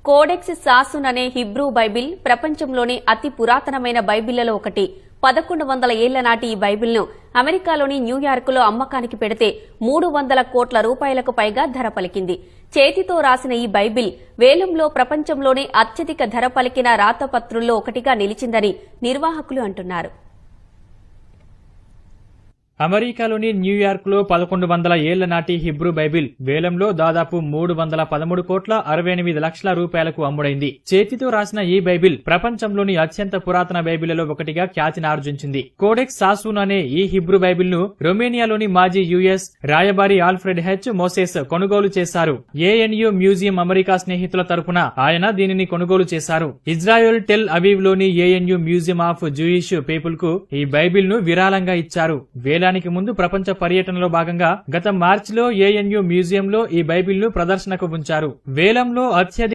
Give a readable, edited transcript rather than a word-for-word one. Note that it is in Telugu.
కోడెక్స్ సాసున్ అనే హిబ్రూ బైబిల్ ప్రపంచంలోని అతి పురాతనమైన బైబిళ్లలో ఒకటి. 1100 ఏళ్ల నాటి ఈ బైబిల్ను అమెరికాలోని న్యూయార్కులో అమ్మకానికి పెడితే 300 కోట్ల రూపాయలకు పైగా ధర పలికింది. చేతితో రాసిన ఈ బైబిల్ వేలంలో ప్రపంచంలోనే అత్యధిక ధర పలికిన రాతపత్రుల్లో ఒకటిగా నిలిచిందని నిర్వాహకులు అంటున్నారు. అమెరికాలోని న్యూయార్క్ లో 1100 ఏళ్ల నాటి హిబ్రూ బైబిల్ వేలంలో దాదాపు 313 కోట్ల 68 లక్షల రూపాయలకు అమ్ముడైంది. చేతితో రాసిన ఈ బైబిల్ ప్రపంచంలోని అత్యంత పురాతన బైబిళ్లలో ఒకటిగా ఖ్యాతిని ఆర్జించింది. కోడెక్స్ సాసున్ అనే ఈ హిబ్రూ బైబిల్ ను రొమేనియాలోని మాజీ యుఎస్ రాయబారి ఆల్ఫ్రెడ్ హెచ్ మోసెస్ కొనుగోలు చేశారు. ఏఎన్యు మ్యూజియం అమెరికా స్నేహితుల తరపున ఆయన దీనిని కొనుగోలు చేశారు. ఇజ్రాయెల్ టెల్ అవీవ్ లోని ANU museum of Jewish people కు ఈ బైబిల్ ను విరాళంగా ఇచ్చారు. వేలానికి ముందు ప్రపంచ పర్యటనలో భాగంగా గత మార్చిలో ఏఎన్యు మ్యూజియంలో ఈ బైబిల్ ను ప్రదర్శనకు ఉంచారు. వేలంలో అత్యధిక